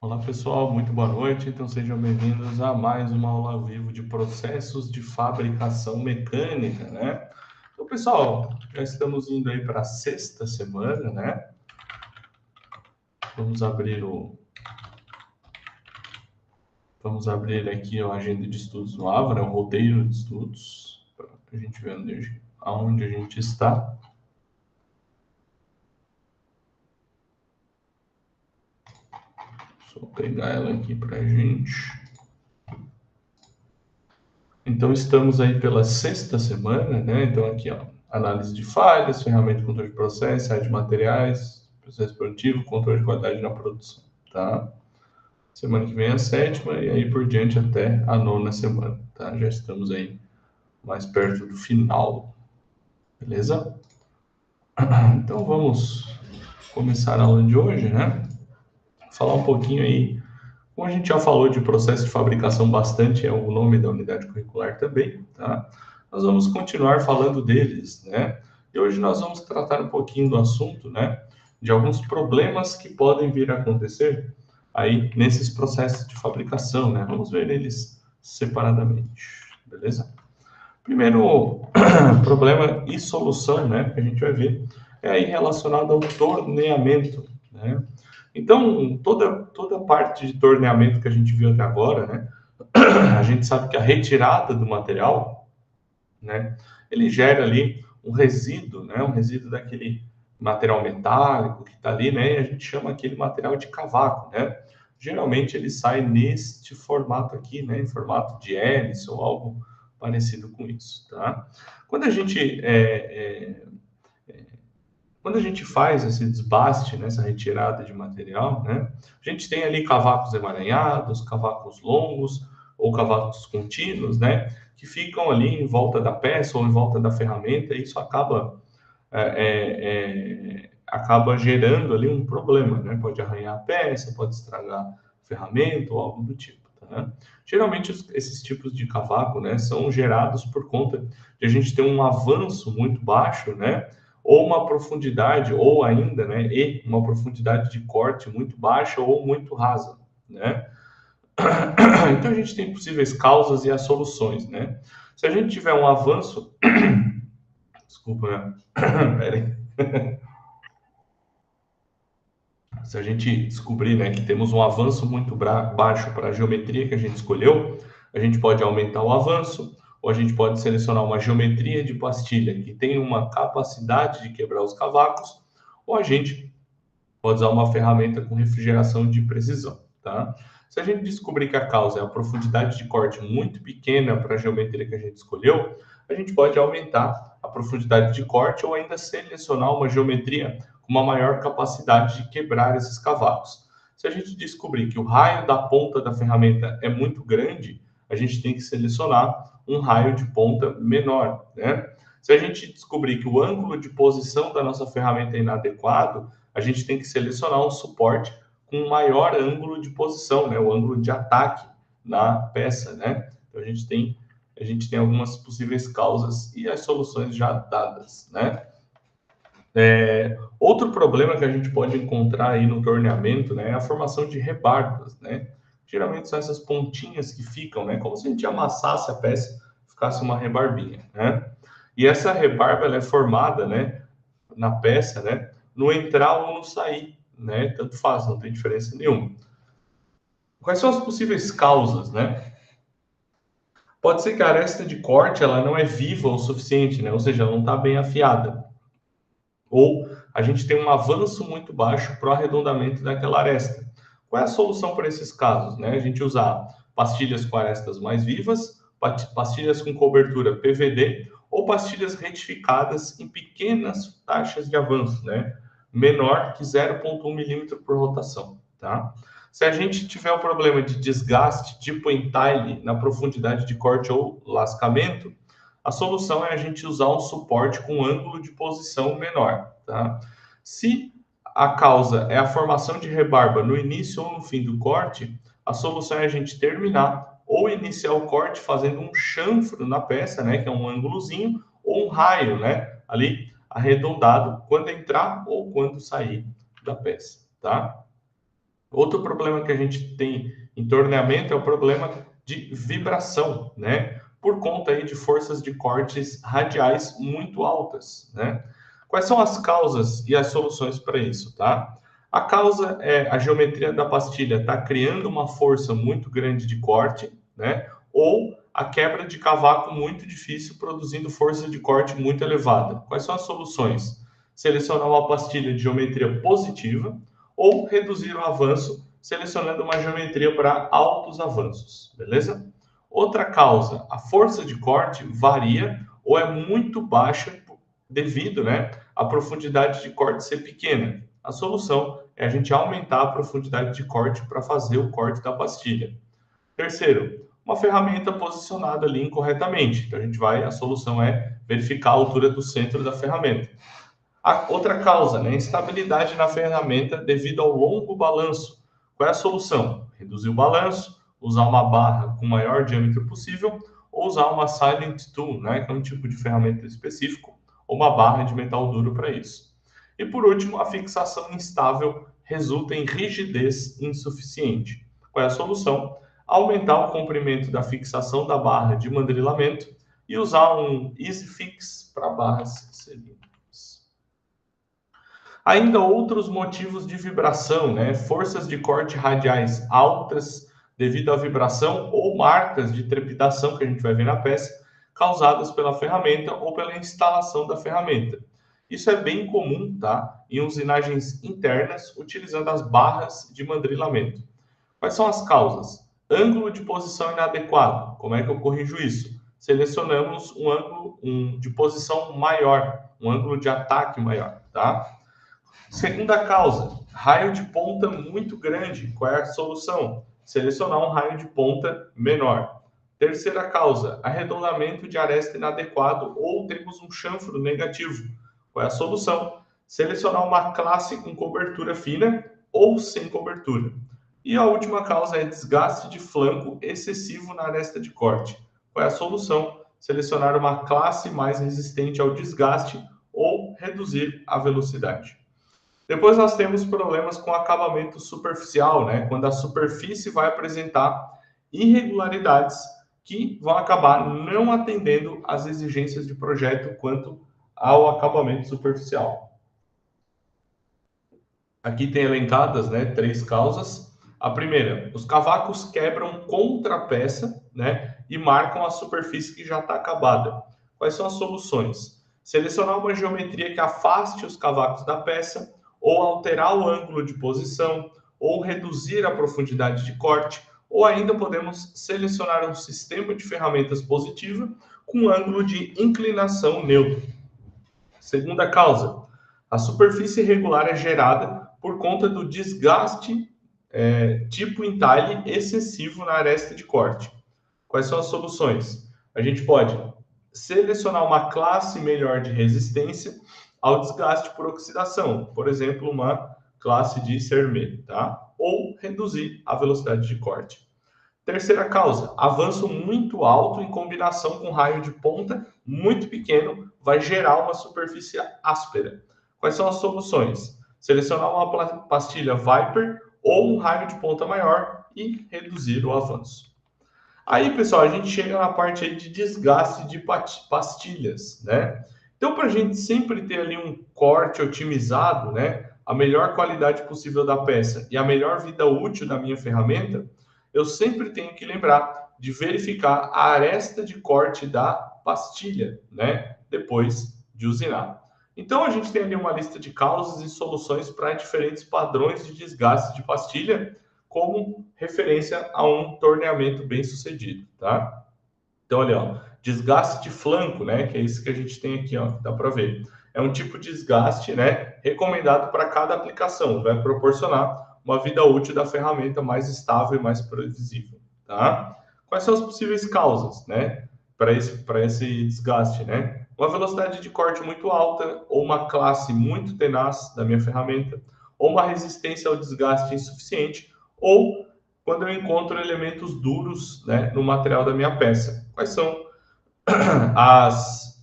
Olá pessoal, muito boa noite. Então sejam bem-vindos a mais uma aula ao vivo de processos de fabricação mecânica, né? Então pessoal, já estamos indo aí para a sexta semana, né? Vamos abrir aqui a agenda de estudos no AVA, né? O roteiro de estudos, para a gente ver aonde a gente está. Só pegar ela aqui para a gente. Então, estamos aí pela sexta semana, né? Então, aqui, ó, análise de falhas, ferramenta de controle de processo, área de materiais, processo produtivo, controle de qualidade na produção, tá? Semana que vem é a sétima e aí por diante até a nona semana, tá? Já estamos aí mais perto do final, beleza? Então, vamos começar a aula de hoje, né? Falar um pouquinho aí. Como a gente já falou de processo de fabricação bastante, é o nome da unidade curricular também, tá? Nós vamos continuar falando deles, né? E hoje nós vamos tratar um pouquinho do assunto, né? De alguns problemas que podem vir a acontecer aí nesses processos de fabricação, né? Vamos ver eles separadamente, beleza? Primeiro problema e solução, né? Que a gente vai ver é aí relacionado ao torneamento, né? Então, toda parte de torneamento que a gente viu até agora, né? A gente sabe que a retirada do material, né? Ele gera ali um resíduo, né? Um resíduo daquele material metálico que está ali, né? E a gente chama aquele material de cavaco, né? Geralmente ele sai neste formato aqui, né? Em formato de hélice ou algo parecido com isso, tá? Quando a gente quando a gente faz esse desbaste, né, essa retirada de material, né, a gente tem ali cavacos emaranhados, cavacos longos ou cavacos contínuos, né, que ficam ali em volta da peça ou em volta da ferramenta, e isso acaba gerando ali um problema, né? Pode arranhar a peça, pode estragar a ferramenta ou algo do tipo, tá? Geralmente esses tipos de cavaco, né, são gerados por conta de a gente ter um avanço muito baixo, né? Ou uma profundidade, ou ainda, né, e uma profundidade de corte muito baixa ou muito rasa, né? Então a gente tem possíveis causas e as soluções, né? Se a gente tiver um avanço, desculpa, né? Peraí. Se a gente descobrir, né, que temos um avanço muito baixo para a geometria que a gente escolheu, a gente pode aumentar o avanço, ou a gente pode selecionar uma geometria de pastilha que tem uma capacidade de quebrar os cavacos, ou a gente pode usar uma ferramenta com refrigeração de precisão, tá? Se a gente descobrir que a causa é a profundidade de corte muito pequena para a geometria que a gente escolheu, a gente pode aumentar a profundidade de corte ou ainda selecionar uma geometria com uma maior capacidade de quebrar esses cavacos. Se a gente descobrir que o raio da ponta da ferramenta é muito grande, a gente tem que selecionar um raio de ponta menor, né? Se a gente descobrir que o ângulo de posição da nossa ferramenta é inadequado, a gente tem que selecionar um suporte com um maior ângulo de posição, né? O ângulo de ataque na peça, né? Então a gente tem algumas possíveis causas e as soluções já dadas, né? Outro problema que a gente pode encontrar aí no torneamento, né, é a formação de rebarbas, né? Geralmente são essas pontinhas que ficam, né, como se a gente amassasse a peça, ficasse uma rebarbinha, né? E essa rebarba ela é formada, né, na peça, né, no entrar ou no sair, né? Tanto faz, não tem diferença nenhuma. Quais são as possíveis causas, né? Pode ser que a aresta de corte ela não é viva o suficiente, né? Ou seja, ela não está bem afiada. Ou a gente tem um avanço muito baixo para o arredondamento daquela aresta. Qual é a solução para esses casos, né? A gente usar pastilhas com arestas mais vivas, pastilhas com cobertura PVD ou pastilhas retificadas em pequenas taxas de avanço, né? Menor que 0,1 milímetro por rotação, tá? Se a gente tiver o problema de desgaste tipo entile na profundidade de corte ou lascamento, a solução é a gente usar um suporte com ângulo de posição menor, tá? Se a causa é a formação de rebarba no início ou no fim do corte, a solução é a gente terminar ou iniciar o corte fazendo um chanfro na peça, né, que é um ângulozinho, ou um raio, né, ali arredondado quando entrar ou quando sair da peça, tá? Outro problema que a gente tem em torneamento é o problema de vibração, né? Por conta aí de forças de cortes radiais muito altas, né? Quais são as causas e as soluções para isso, tá? A causa é a geometria da pastilha está criando uma força muito grande de corte, né? Ou a quebra de cavaco muito difícil, produzindo força de corte muito elevada. Quais são as soluções? Selecionar uma pastilha de geometria positiva ou reduzir o avanço, selecionando uma geometria para altos avanços, beleza? Outra causa, a força de corte varia ou é muito baixa devido, né, à profundidade de corte ser pequena. A solução é a gente aumentar a profundidade de corte para fazer o corte da pastilha. Terceiro, uma ferramenta posicionada ali incorretamente. Então a solução é verificar a altura do centro da ferramenta. A outra causa, né, instabilidade na ferramenta devido ao longo balanço. Qual é a solução? Reduzir o balanço, usar uma barra com o maior diâmetro possível ou usar uma silent tool, né, que é um tipo de ferramenta específico, ou uma barra de metal duro para isso. E por último, a fixação instável resulta em rigidez insuficiente. Qual é a solução? Aumentar o comprimento da fixação da barra de mandrilamento e usar um Easy Fix para barras cilíndricas. Ainda outros motivos de vibração, né? Forças de corte radiais altas devido à vibração ou marcas de trepidação que a gente vai ver na peça, causadas pela ferramenta ou pela instalação da ferramenta. Isso é bem comum, tá? Em usinagens internas, utilizando as barras de mandrilamento. Quais são as causas? Ângulo de posição inadequado. Como é que eu corrijo isso? Selecionamos um ângulo de posição maior, um ângulo de ataque maior, tá? Segunda causa, raio de ponta muito grande. Qual é a solução? Selecionar um raio de ponta menor. Terceira causa, arredondamento de aresta inadequado ou temos um chanfro negativo. Qual é a solução? Selecionar uma classe com cobertura fina ou sem cobertura. E a última causa é desgaste de flanco excessivo na aresta de corte. Qual é a solução? Selecionar uma classe mais resistente ao desgaste ou reduzir a velocidade. Depois nós temos problemas com acabamento superficial, né? Quando a superfície vai apresentar irregularidades que vão acabar não atendendo às exigências de projeto quanto ao acabamento superficial. Aqui tem elencadas, né, 3 causas. A primeira, os cavacos quebram contra a peça, né, e marcam a superfície que já está acabada. Quais são as soluções? Selecionar uma geometria que afaste os cavacos da peça, ou alterar o ângulo de posição, ou reduzir a profundidade de corte, ou ainda podemos selecionar um sistema de ferramentas positiva com ângulo de inclinação neutro. Segunda causa, a superfície irregular é gerada por conta do desgaste tipo entalhe excessivo na aresta de corte. Quais são as soluções? A gente pode selecionar uma classe melhor de resistência ao desgaste por oxidação, por exemplo, uma classe de CERME, tá? Ou reduzir a velocidade de corte. Terceira causa, avanço muito alto em combinação com raio de ponta muito pequeno vai gerar uma superfície áspera. Quais são as soluções? Selecionar uma pastilha Viper ou um raio de ponta maior e reduzir o avanço. Aí, pessoal, a gente chega na parte aí de desgaste de pastilhas, né? Então, para a gente sempre ter ali um corte otimizado, né? A melhor qualidade possível da peça e a melhor vida útil da minha ferramenta, eu sempre tenho que lembrar de verificar a aresta de corte da pastilha, né? Depois de usinar. Então, a gente tem ali uma lista de causas e soluções para diferentes padrões de desgaste de pastilha, como referência a um torneamento bem sucedido, tá? Então, olha, ó, desgaste de flanco, né? Que é isso que a gente tem aqui, ó, dá para ver. É um tipo de desgaste, né? Recomendado para cada aplicação, vai proporcionar uma vida útil da ferramenta mais estável e mais previsível, tá? Quais são as possíveis causas, né? Para esse desgaste, né? Uma velocidade de corte muito alta, ou uma classe muito tenaz da minha ferramenta, ou uma resistência ao desgaste insuficiente, ou quando eu encontro elementos duros, né, no material da minha peça. Quais são as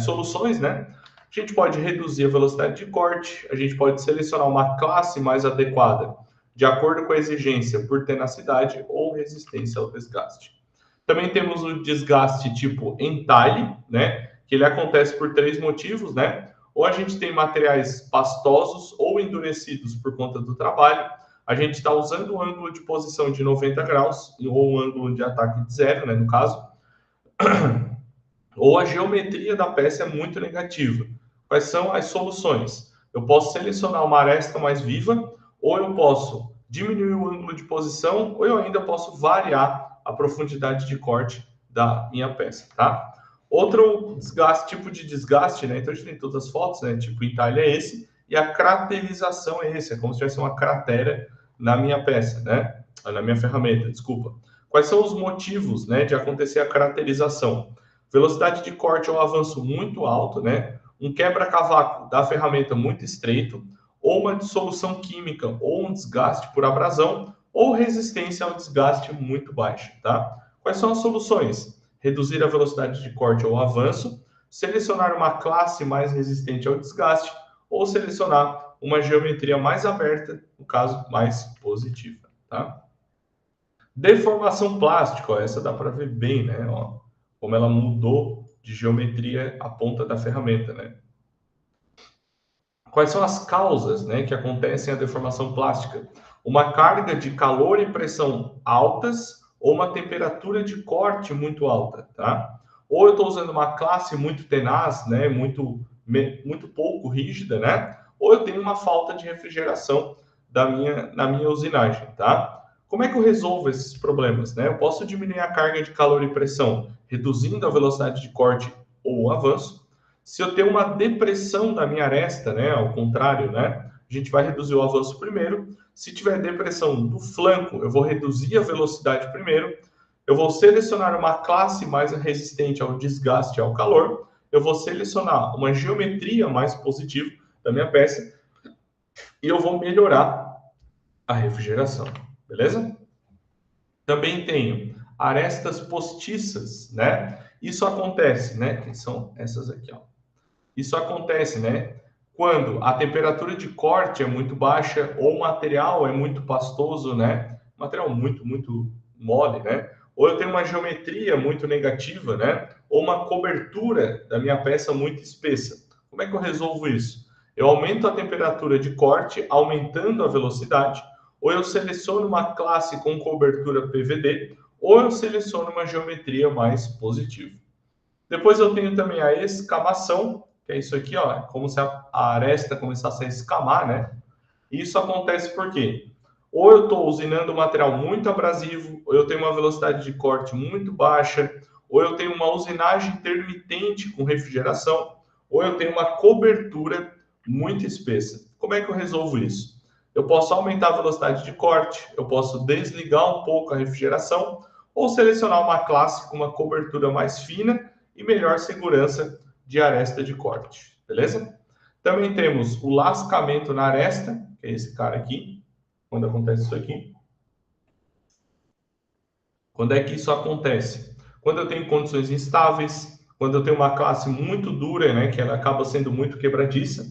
soluções, né? A gente pode reduzir a velocidade de corte, a gente pode selecionar uma classe mais adequada, de acordo com a exigência por tenacidade ou resistência ao desgaste. Também temos o desgaste tipo entalhe, né? Que ele acontece por 3 motivos, né? Ou a gente tem materiais pastosos ou endurecidos por conta do trabalho, a gente está usando um ângulo de posição de 90 graus, ou um ângulo de ataque de zero, né, no caso, ou a geometria da peça é muito negativa. Quais são as soluções? Eu posso selecionar uma aresta mais viva, ou eu posso diminuir o ângulo de posição, ou eu ainda posso variar a profundidade de corte da minha peça, tá? Outro desgaste, tipo de desgaste, né? Então a gente tem todas as fotos, né? Tipo entalhe é esse, e a craterização é esse, é como se tivesse uma cratera na minha peça, né? Na minha ferramenta, desculpa. Quais são os motivos, né, de acontecer a craterização? Velocidade de corte ou avanço muito alto, né? Um quebra-cavaco da ferramenta muito estreito, ou uma dissolução química, ou um desgaste por abrasão, ou resistência ao desgaste muito baixa, tá? Quais são as soluções? Reduzir a velocidade de corte ou avanço, selecionar uma classe mais resistente ao desgaste, ou selecionar uma geometria mais aberta, no caso, mais positiva, tá? Deformação plástica, ó, essa dá para ver bem, né? Ó, como ela mudou de geometria a ponta da ferramenta, né? Quais são as causas, né, que acontecem a deformação plástica? Uma carga de calor e pressão altas ou uma temperatura de corte muito alta, tá? Ou eu estou usando uma classe muito tenaz, né, muito pouco rígida, né? Ou eu tenho uma falta de refrigeração na minha usinagem, tá? Como é que eu resolvo esses problemas, né? Eu posso diminuir a carga de calor e pressão, reduzindo a velocidade de corte ou avanço. Se eu tenho uma depressão da minha aresta, né, ao contrário, né, a gente vai reduzir o avanço primeiro. Se tiver depressão do flanco, eu vou reduzir a velocidade primeiro. Eu vou selecionar uma classe mais resistente ao desgaste e ao calor. Eu vou selecionar uma geometria mais positiva da minha peça e eu vou melhorar a refrigeração, beleza? Também tenho arestas postiças, né? Isso acontece, né? Que são essas aqui, ó. Isso acontece, né? Quando a temperatura de corte é muito baixa ou o material é muito pastoso, né? Material muito mole, né? Ou eu tenho uma geometria muito negativa, né? Ou uma cobertura da minha peça muito espessa. Como é que eu resolvo isso? Eu aumento a temperatura de corte, aumentando a velocidade, ou eu seleciono uma classe com cobertura PVD, ou eu seleciono uma geometria mais positiva. Depois eu tenho também a escamação, que é isso aqui, ó, é como se a aresta começasse a escamar, né? Isso acontece por quê? Ou eu estou usinando um material muito abrasivo, ou eu tenho uma velocidade de corte muito baixa, ou eu tenho uma usinagem intermitente com refrigeração, ou eu tenho uma cobertura muito espessa. Como é que eu resolvo isso? Eu posso aumentar a velocidade de corte, eu posso desligar um pouco a refrigeração, ou selecionar uma classe com uma cobertura mais fina e melhor segurança de aresta de corte, beleza? Também temos o lascamento na aresta, que é esse cara aqui, quando acontece isso aqui. Quando é que isso acontece? Quando eu tenho condições instáveis, quando eu tenho uma classe muito dura, né, que ela acaba sendo muito quebradiça,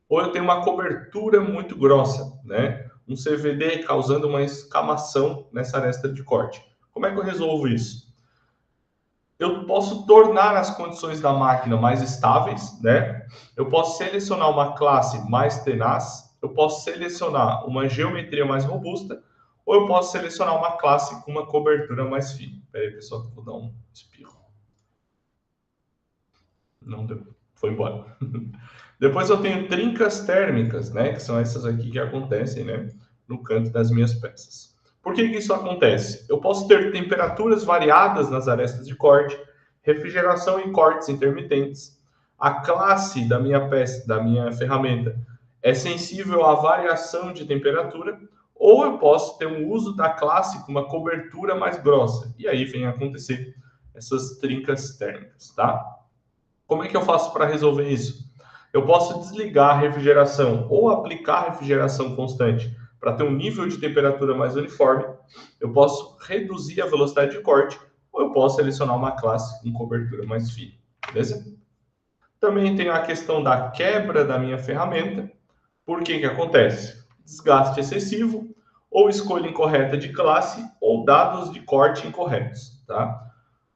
ou eu tenho uma cobertura muito grossa, né, um CVD causando uma escamação nessa aresta de corte. Como é que eu resolvo isso? Eu posso tornar as condições da máquina mais estáveis, né? Eu posso selecionar uma classe mais tenaz, eu posso selecionar uma geometria mais robusta, ou eu posso selecionar uma classe com uma cobertura mais fina. Espera aí, pessoal, que eu vou dar um espirro. Não deu, foi embora. Depois eu tenho trincas térmicas, né? Que são essas aqui que acontecem, né? No canto das minhas peças. Por que isso acontece? Eu posso ter temperaturas variadas nas arestas de corte, refrigeração em cortes intermitentes. A classe da minha peça, da minha ferramenta, é sensível à variação de temperatura, ou eu posso ter um uso da classe com uma cobertura mais grossa. E aí vem acontecer essas trincas térmicas, tá? Como é que eu faço para resolver isso? Eu posso desligar a refrigeração ou aplicar refrigeração constante para ter um nível de temperatura mais uniforme. Eu posso reduzir a velocidade de corte ou eu posso selecionar uma classe com cobertura mais fina, beleza? Também tem a questão da quebra da minha ferramenta. Por que que acontece? Desgaste excessivo, ou escolha incorreta de classe, ou dados de corte incorretos, tá?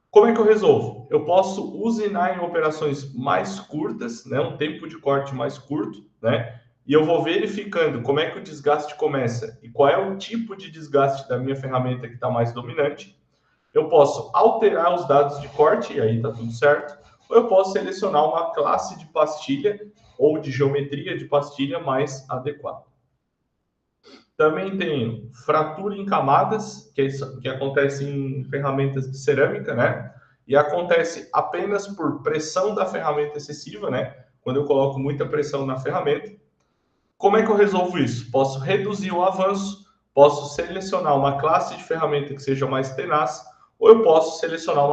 Como é que eu resolvo? Eu posso usinar em operações mais curtas, né, um tempo de corte mais curto, né? E eu vou verificando como é que o desgaste começa e qual é o tipo de desgaste da minha ferramenta que está mais dominante. Eu posso alterar os dados de corte, e aí está tudo certo, ou eu posso selecionar uma classe de pastilha ou de geometria de pastilha mais adequada. Também tem fratura em camadas, que acontece em ferramentas de cerâmica, né? E acontece apenas por pressão da ferramenta excessiva, né? Quando eu coloco muita pressão na ferramenta. Como é que eu resolvo isso? Posso reduzir o avanço, posso selecionar uma classe de ferramenta que seja mais tenaz, ou eu posso selecionar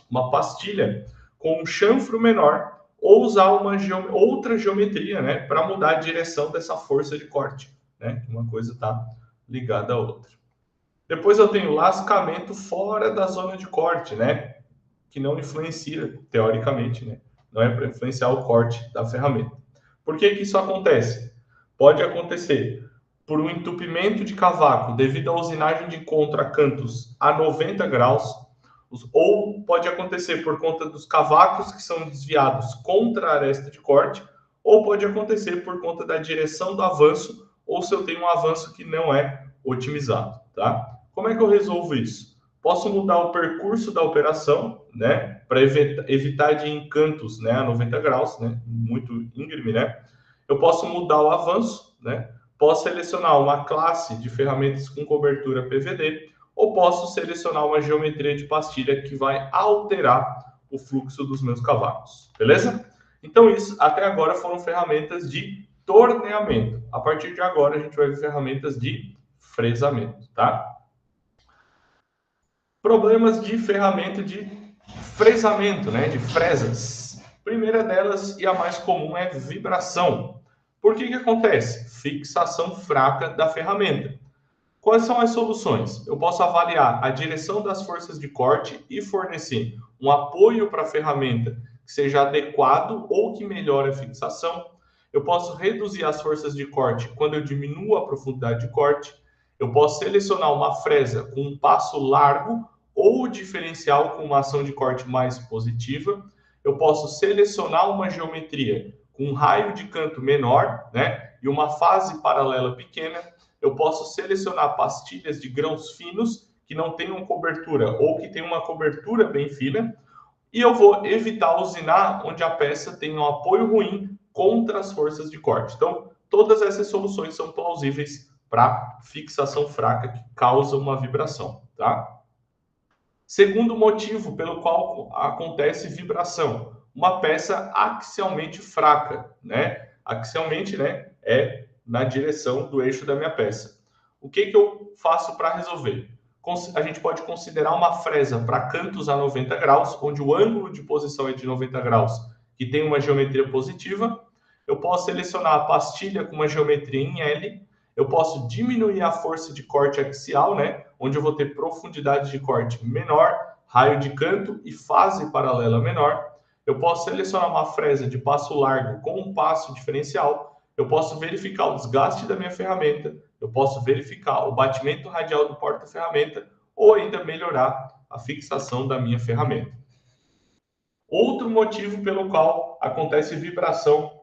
uma pastilha com um chanfro menor, ou usar outra geometria, né? Para mudar a direção dessa força de corte, né? Uma coisa está ligada à outra. Depois eu tenho lascamento fora da zona de corte, né? Que não influencia, teoricamente, né? Não é para influenciar o corte da ferramenta. Por que que isso acontece? Pode acontecer por um entupimento de cavaco devido à usinagem de contracantos a 90 graus, ou pode acontecer por conta dos cavacos que são desviados contra a aresta de corte, ou pode acontecer por conta da direção do avanço, ou se eu tenho um avanço que não é otimizado, tá? Como é que eu resolvo isso? Posso mudar o percurso da operação, né, para evitar de encantos, né, a 90 graus, né, muito íngreme, né? Eu posso mudar o avanço, né? Posso selecionar uma classe de ferramentas com cobertura PVD, ou posso selecionar uma geometria de pastilha que vai alterar o fluxo dos meus cavacos, beleza? Então isso até agora foram ferramentas de torneamento. A partir de agora a gente vai ver ferramentas de fresamento, tá? Problemas de ferramenta de fresamento, né, de fresas. Primeira delas e a mais comum é vibração. Por que que acontece? Fixação fraca da ferramenta. Quais são as soluções? Eu posso avaliar a direção das forças de corte e fornecer um apoio para a ferramenta que seja adequado ou que melhore a fixação. Eu posso reduzir as forças de corte quando eu diminuo a profundidade de corte. Eu posso selecionar uma fresa com um passo largo ou diferencial com uma ação de corte mais positiva. Eu posso selecionar uma geometria com um raio de canto menor, né, e uma fase paralela pequena. Eu posso selecionar pastilhas de grãos finos que não tenham cobertura ou que tenham uma cobertura bem fina. E eu vou evitar usinar onde a peça tem um apoio ruim contra as forças de corte. Então, todas essas soluções são plausíveis para fixação fraca que causa uma vibração, tá? Segundo motivo pelo qual acontece vibração, uma peça axialmente fraca, né? Axialmente, né, é na direção do eixo da minha peça. O que que eu faço para resolver? A gente pode considerar uma fresa para cantos a 90 graus, onde o ângulo de posição é de 90 graus, que tem uma geometria positiva. Eu posso selecionar a pastilha com uma geometria em L. Eu posso diminuir a força de corte axial, né, onde eu vou ter profundidade de corte menor, raio de canto e fase paralela menor. Eu posso selecionar uma fresa de passo largo com um passo diferencial. Eu posso verificar o desgaste da minha ferramenta. Eu posso verificar o batimento radial do porta-ferramenta ou ainda melhorar a fixação da minha ferramenta. Outro motivo pelo qual acontece vibração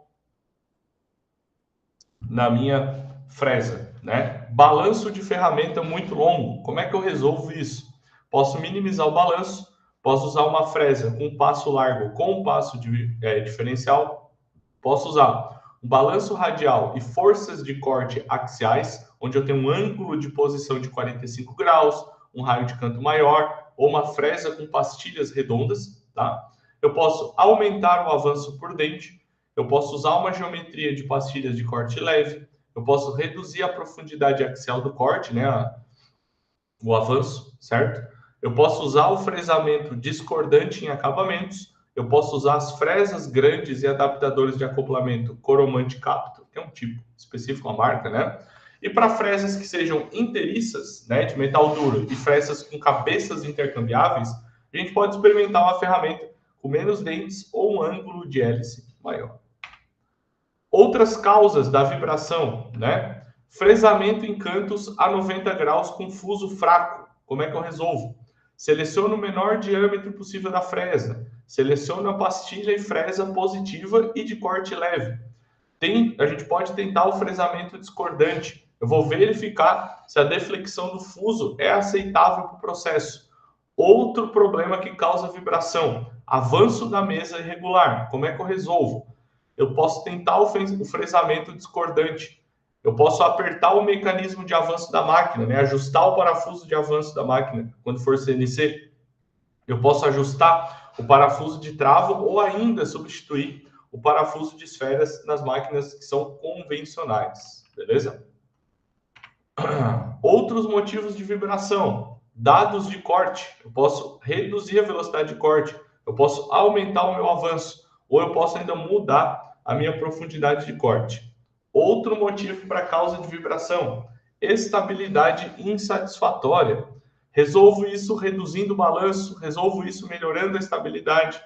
na minha fresa, né? Balanço de ferramenta muito longo. Como é que eu resolvo isso? Posso minimizar o balanço, posso usar uma fresa com passo largo com um passo diferencial, posso usar um balanço radial e forças de corte axiais, onde eu tenho um ângulo de posição de 45 graus, um raio de canto maior, ou uma fresa com pastilhas redondas, tá? Eu posso aumentar o avanço por dente, eu posso usar uma geometria de pastilhas de corte leve, eu posso reduzir a profundidade axial do corte, né, o avanço, certo? Eu posso usar o fresamento discordante em acabamentos, eu posso usar as fresas grandes e adaptadores de acoplamento Coromante Capto, que é um tipo específico, uma marca, né? E para fresas que sejam inteiriças, né, de metal duro, e fresas com cabeças intercambiáveis, a gente pode experimentar uma ferramenta com menos dentes ou um ângulo de hélice maior. Outras causas da vibração, né? Fresamento em cantos a 90 graus com fuso fraco. Como é que eu resolvo? Seleciono o menor diâmetro possível da fresa. Seleciono a pastilha e fresa positiva e de corte leve. A gente pode tentar o fresamento discordante. Eu vou verificar se a deflexão do fuso é aceitável para o processo. Outro problema que causa vibração, avanço da mesa irregular. Como é que eu resolvo? Eu posso tentar o fresamento discordante. Eu posso apertar o mecanismo de avanço da máquina, né? Ajustar o parafuso de avanço da máquina quando for CNC. Eu posso ajustar o parafuso de trava ou ainda substituir o parafuso de esferas nas máquinas que são convencionais, beleza? Outros motivos de vibração, dados de corte. Eu posso reduzir a velocidade de corte, eu posso aumentar o meu avanço, ou eu posso ainda mudar a minha profundidade de corte. Outro motivo para causa de vibração, estabilidade insatisfatória. Resolvo isso reduzindo o balanço, resolvo isso melhorando a estabilidade.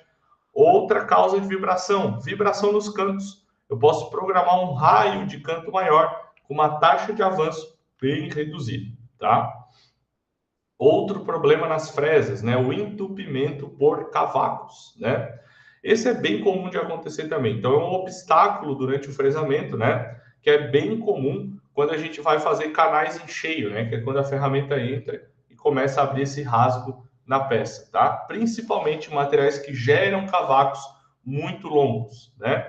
Outra causa de vibração, vibração nos cantos. Eu posso programar um raio de canto maior com uma taxa de avanço bem reduzida, tá? Outro problema nas fresas, né? O entupimento por cavacos, né? Esse é bem comum de acontecer também. Então, é um obstáculo durante o fresamento, né? Que é bem comum quando a gente vai fazer canais em cheio, né? Que é quando a ferramenta entra e começa a abrir esse rasgo na peça, tá? Principalmente materiais que geram cavacos muito longos, né?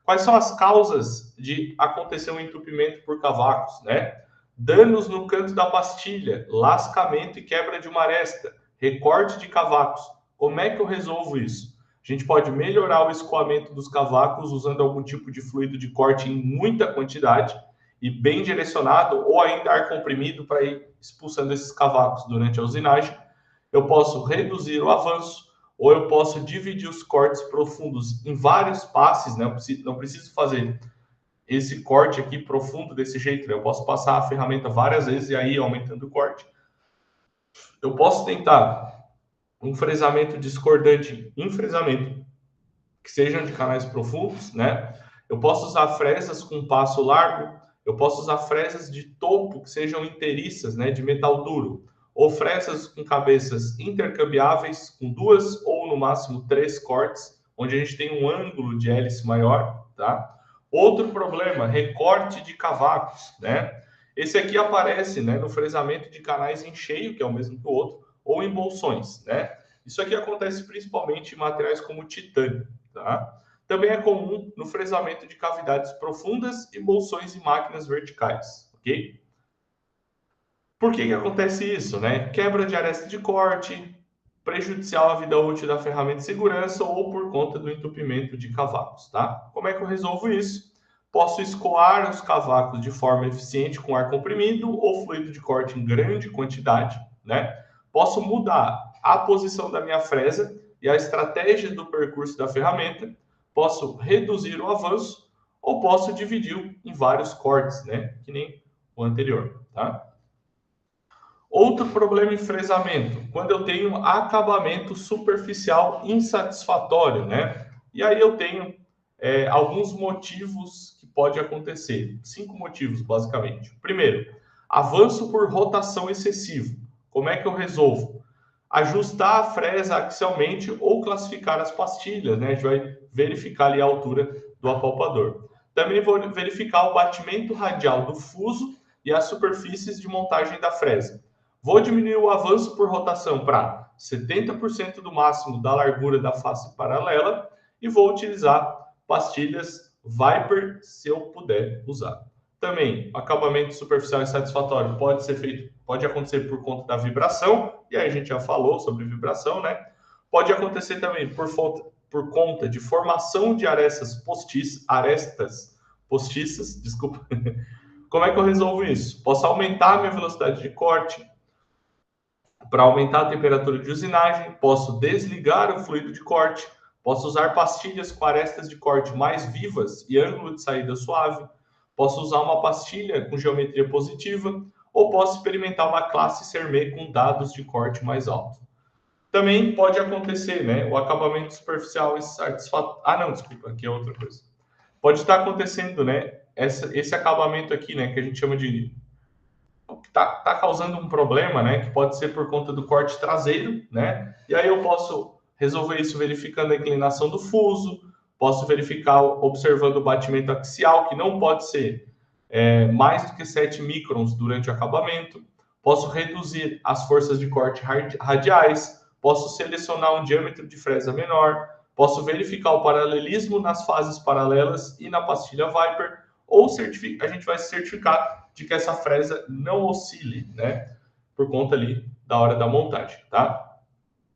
Quais são as causas de acontecer um entupimento por cavacos, né? Danos no canto da pastilha, lascamento e quebra de uma aresta, recorte de cavacos. Como é que eu resolvo isso? A gente pode melhorar o escoamento dos cavacos usando algum tipo de fluido de corte em muita quantidade e bem direcionado, ou ainda ar comprimido para ir expulsando esses cavacos durante a usinagem. Eu posso reduzir o avanço, ou eu posso dividir os cortes profundos em vários passes, né? Eu não preciso fazer esse corte aqui profundo desse jeito, né? Eu posso passar a ferramenta várias vezes e aí aumentando o corte. Eu posso tentar um fresamento discordante em fresamento, que sejam de canais profundos, né? Eu posso usar fresas com passo largo, eu posso usar fresas de topo que sejam inteiriças, né, de metal duro, ou fresas com cabeças intercambiáveis com 2 ou no máximo 3 cortes, onde a gente tem um ângulo de hélice maior, tá? Outro problema, recorte de cavacos, né? Esse aqui aparece, né, no fresamento de canais em cheio, que é o mesmo que o outro, ou em bolsões, né? Isso aqui acontece principalmente em materiais como titânio, tá? Também é comum no fresamento de cavidades profundas e bolsões em máquinas verticais, ok? Por que acontece isso, né? Quebra de aresta de corte, prejudicial à vida útil da ferramenta de segurança ou por conta do entupimento de cavacos, tá? Como é que eu resolvo isso? Posso escoar os cavacos de forma eficiente com ar comprimido ou fluido de corte em grande quantidade, né? Posso mudar a posição da minha fresa e a estratégia do percurso da ferramenta, posso reduzir o avanço ou posso dividir em vários cortes, né? Que nem o anterior, tá? Outro problema em fresamento, quando eu tenho acabamento superficial insatisfatório, né? E aí eu tenho alguns motivos que pode acontecer. 5 motivos, basicamente. Primeiro, avanço por rotação excessivo. Como é que eu resolvo? Ajustar a fresa axialmente ou classificar as pastilhas, né? A gente vai verificar ali a altura do apalpador. Também vou verificar o batimento radial do fuso e as superfícies de montagem da fresa. Vou diminuir o avanço por rotação para 70% do máximo da largura da face paralela e vou utilizar pastilhas Viper se eu puder usar. Também, acabamento superficial insatisfatório pode acontecer por conta da vibração, e aí a gente já falou sobre vibração, né? Pode acontecer também por conta de formação de arestas postiças, desculpa. Como é que eu resolvo isso? Posso aumentar a minha velocidade de corte, para aumentar a temperatura de usinagem, posso desligar o fluido de corte, posso usar pastilhas com arestas de corte mais vivas e ângulo de saída suave, posso usar uma pastilha com geometria positiva, ou posso experimentar uma classe CERME com dados de corte mais alto. Também pode acontecer, né? O acabamento superficial insatisfatório. Ah, não, desculpa, aqui é outra coisa. Pode estar acontecendo, né? Esse acabamento aqui, né? Que a gente chama de tá causando um problema, né? Que pode ser por conta do corte traseiro, né? E aí eu posso resolver isso verificando a inclinação do fuso, posso verificar observando o batimento axial, que não pode ser mais do que 7 microns durante o acabamento, posso reduzir as forças de corte radiais, posso selecionar um diâmetro de fresa menor, posso verificar o paralelismo nas fases paralelas e na pastilha Viper, ou a gente vai certificar de que essa fresa não oscile, né? Por conta ali da hora da montagem, tá?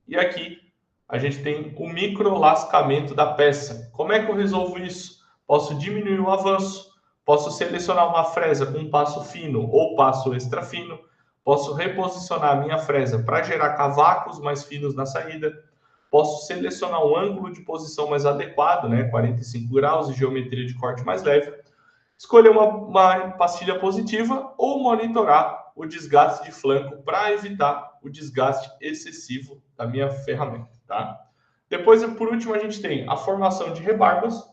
E aqui a gente tem o microlascamento da peça. Como é que eu resolvo isso? Posso diminuir o avanço, posso selecionar uma fresa com passo fino ou passo extra fino, posso reposicionar a minha fresa para gerar cavacos mais finos na saída, posso selecionar um ângulo de posição mais adequado, né, 45 graus e geometria de corte mais leve, escolher uma pastilha positiva ou monitorar o desgaste de flanco para evitar o desgaste excessivo da minha ferramenta, tá? Depois, por último, a gente tem a formação de rebarbas,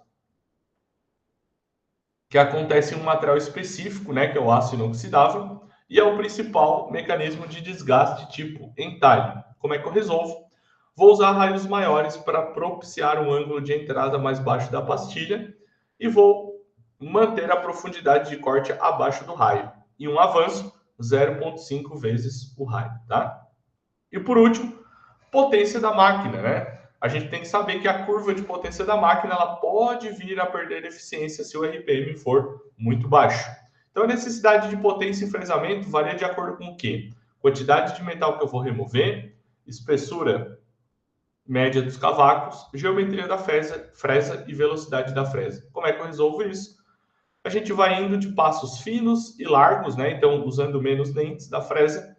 que acontece em um material específico, né, que é o aço inoxidável, e é o principal mecanismo de desgaste tipo entalhe. Como é que eu resolvo? Vou usar raios maiores para propiciar um ângulo de entrada mais baixo da pastilha e vou manter a profundidade de corte abaixo do raio. E um avanço 0,5 vezes o raio, tá? E por último, potência da máquina, né? A gente tem que saber que a curva de potência da máquina ela pode vir a perder eficiência se o RPM for muito baixo. Então, a necessidade de potência e fresamento varia de acordo com o quê? Quantidade de metal que eu vou remover, espessura média dos cavacos, geometria da fresa e velocidade da fresa. Como é que eu resolvo isso? A gente vai indo de passos finos e largos, né? Então, usando menos dentes da fresa,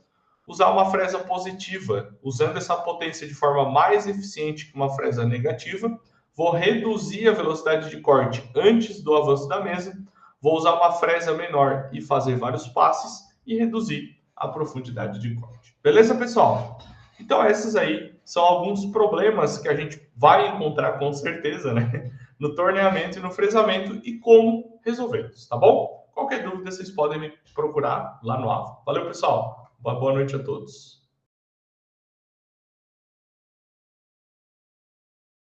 usar uma fresa positiva, usando essa potência de forma mais eficiente que uma fresa negativa. Vou reduzir a velocidade de corte antes do avanço da mesa. Vou usar uma fresa menor e fazer vários passes e reduzir a profundidade de corte. Beleza, pessoal? Então, esses aí são alguns problemas que a gente vai encontrar com certeza, né? No torneamento e no fresamento e como resolvê-los, tá bom? Qualquer dúvida, vocês podem me procurar lá no AVA. Valeu, pessoal! Boa noite a todos.